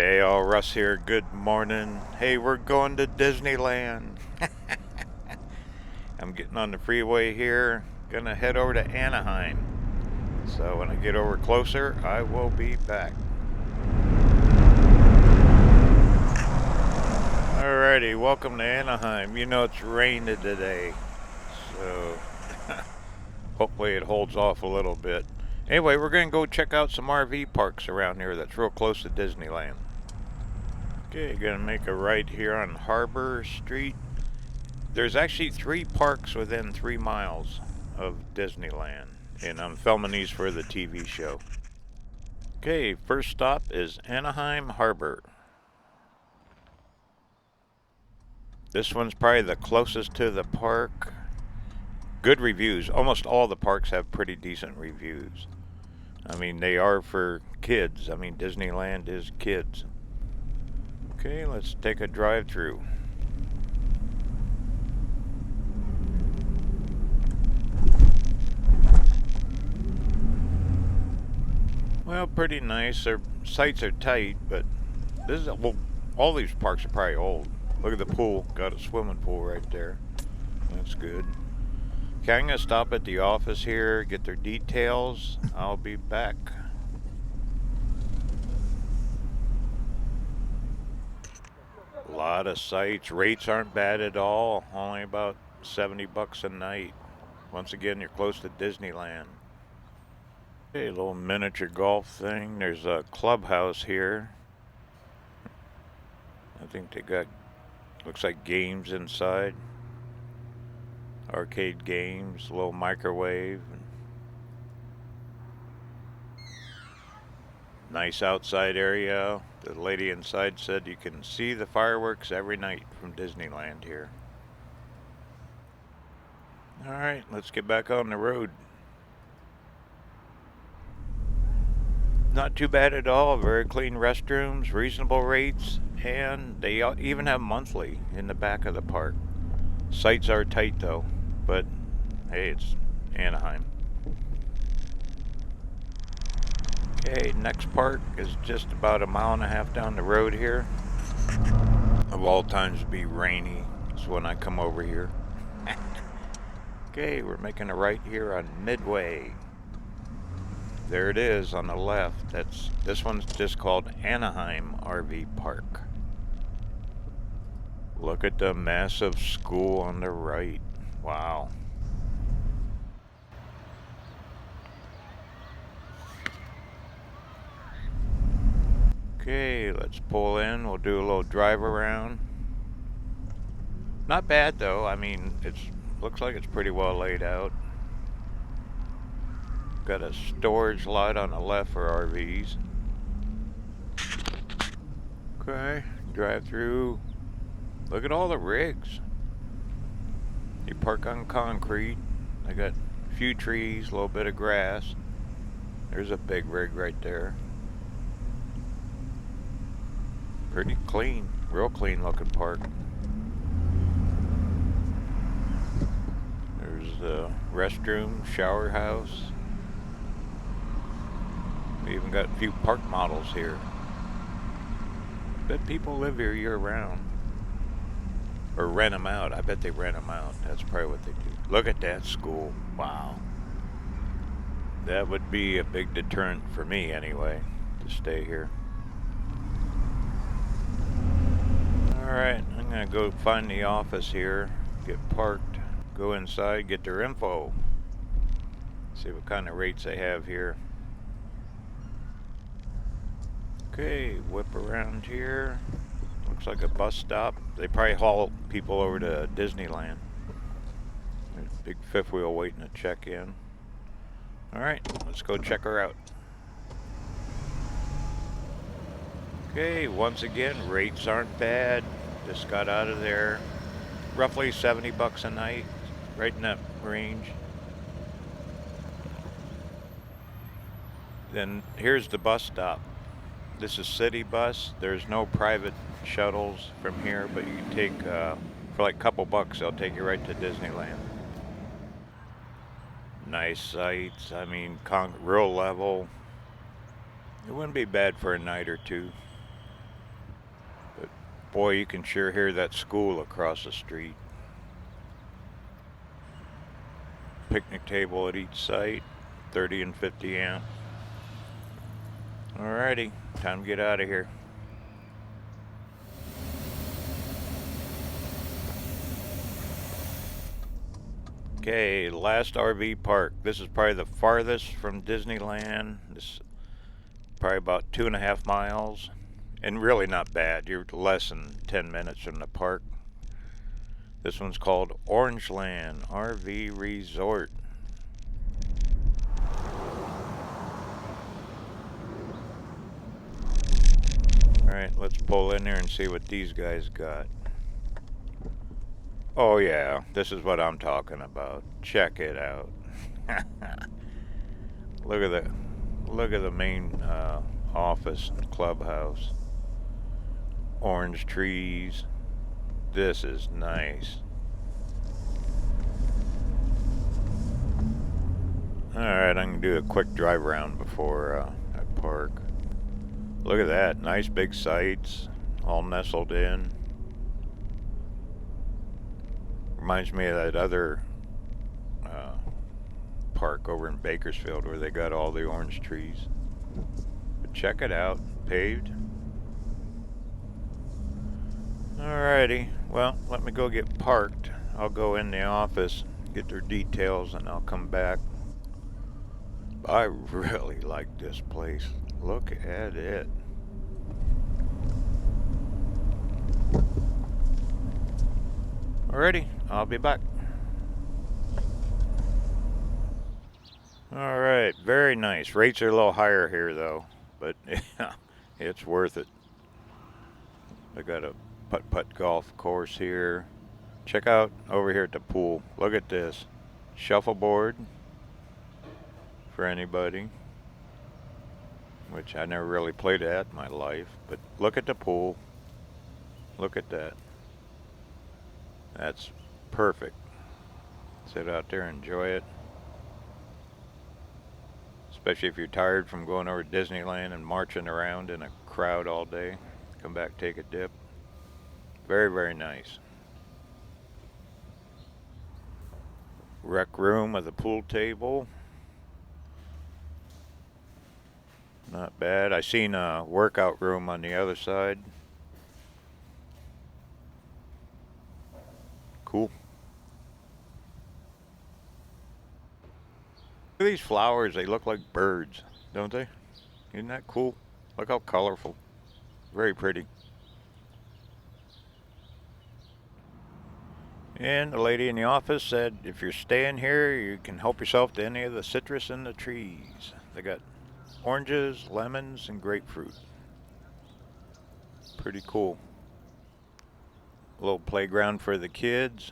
Hey, all Russ here. Good morning. Hey, we're going to Disneyland. I'm getting on the freeway here. Gonna head over to Anaheim. So when I get over closer, I will be back. Alrighty, welcome to Anaheim. You know it's raining today, so hopefully it holds off a little bit. Anyway, we're gonna go check out some RV parks around here that's real close to Disneyland. Okay, gonna make a right here on Harbor Street. There's actually 3 parks within 3 miles of Disneyland, and I'm filming these for the TV show. Okay, first stop is Anaheim Harbor. This one's probably the closest to the park. Good reviews. Almost all the parks have pretty decent reviews. I mean, they are for kids. I mean, Disneyland is kids. Okay, let's take a drive through. Well, pretty nice. Their sites are tight, but this is well, all these parks are probably old. Look at the pool. Got a swimming pool right there. That's good. Okay, I'm gonna stop at the office here, get their details. I'll be back. A lot of sites. Rates aren't bad at all. Only about 70 bucks a night. Once again, you're close to Disneyland. Okay, a little miniature golf thing. There's a clubhouse here. I think they got, looks like games inside. Arcade games, a little microwave. Nice outside area. The lady inside said you can see the fireworks every night from Disneyland here. Alright, let's get back on the road. Not too bad at all. Very clean restrooms, reasonable rates, and they even have monthly in the back of the park. Sites are tight though, but hey, it's Anaheim. Okay, next park is just about a mile and a half down the road here. Of all times to be rainy is when I come over here. Okay, we're making a right here on Midway. There it is on the left. This one's just called Anaheim RV Park. Look at the massive school on the right. Wow. Okay, let's pull in. We'll do a little drive around. Not bad though. I mean, looks like it's pretty well laid out. Got a storage lot on the left for RVs. Okay, drive through. Look at all the rigs. You park on concrete. I got a few trees, a little bit of grass. There's a big rig right there. Pretty clean, real clean looking park. There's the restroom, shower house. We even got a few park models here. Bet people live here year round. Or rent them out. I bet they rent them out. That's probably what they do. Look at that school. Wow. That would be a big deterrent for me anyway, to stay here. Alright, I'm gonna go find the office here, get parked, go inside, get their info. See what kind of rates they have here. Okay, whip around here. Looks like a bus stop. They probably haul people over to Disneyland. There's a big fifth wheel waiting to check in. Alright, let's go check her out. Okay, once again, rates aren't bad. Just got out of there. Roughly 70 bucks a night, right in that range. Then here's the bus stop. This is city bus. There's no private shuttles from here, but you can take, for like a couple bucks, they'll take you right to Disneyland. Nice sights. I mean, real level. It wouldn't be bad for a night or two. Boy, you can sure hear that school across the street. Picnic table at each site, 30 and 50 amp. Alrighty, time to get out of here. Okay, last RV park. This is probably the farthest from Disneyland. This is probably about 2.5 miles. And really not bad. You're less than 10 minutes from the park. This one's called Orangeland RV Resort. Alright, let's pull in there and see what these guys got. Oh yeah, this is what I'm talking about. Check it out. Look at the main office and clubhouse. Orange trees. This is nice. Alright, I'm gonna do a quick drive around before I park. Look at that, nice big sites, all nestled in. Reminds me of that other park over in Bakersfield where they got all the orange trees. But check it out, paved. Alrighty, well, let me go get parked. I'll go in the office, get their details, and I'll come back. I really like this place. Look at it. Alrighty, I'll be back. Alright, very nice. Rates are a little higher here though, but yeah, it's worth it. I got a putt-putt golf course here. Check out over here at the pool. Look at this. Shuffleboard for anybody, which I never really played at in my life, but look at the pool. Look at that. That's perfect. Sit out there and enjoy it. Especially if you're tired from going over to Disneyland and marching around in a crowd all day. Come back, take a dip. Very, very nice. Rec room with a pool table. Not bad. I seen a workout room on the other side. Cool. Look at these flowers. They look like birds, don't they? Isn't that cool? Look how colorful. Very pretty. And the lady in the office said if you're staying here, you can help yourself to any of the citrus in the trees. They got oranges, lemons, and grapefruit. Pretty cool. A little playground for the kids.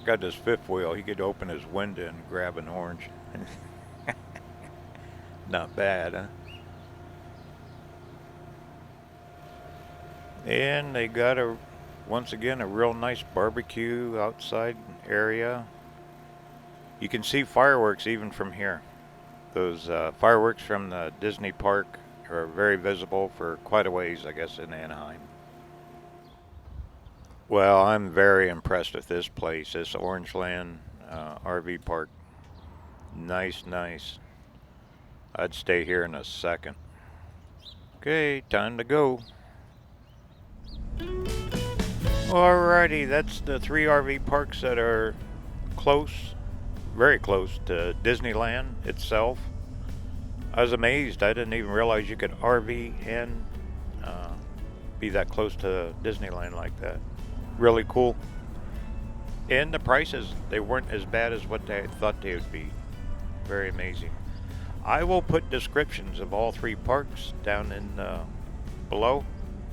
Got this fifth wheel. He could open his window and grab an orange. Not bad, huh? And they got once again, a real nice barbecue outside area. You can see fireworks even from here. Those fireworks from the Disney Park are very visible for quite a ways, I guess, in Anaheim. Well, I'm very impressed with this place, this Orangeland RV Park. Nice, nice. I'd stay here in a second. Okay, time to go. Alrighty, that's the 3 RV parks that are close, very close to Disneyland itself. I was amazed. I didn't even realize you could RV and be that close to Disneyland like that. Really cool. And the prices, they weren't as bad as what I thought they would be. Very amazing. I will put descriptions of all 3 parks down in below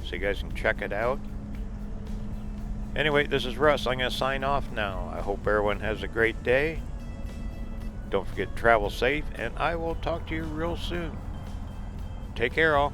so you guys can check it out. Anyway, this is Russ. I'm going to sign off now. I hope everyone has a great day. Don't forget to travel safe, and I will talk to you real soon. Take care, all.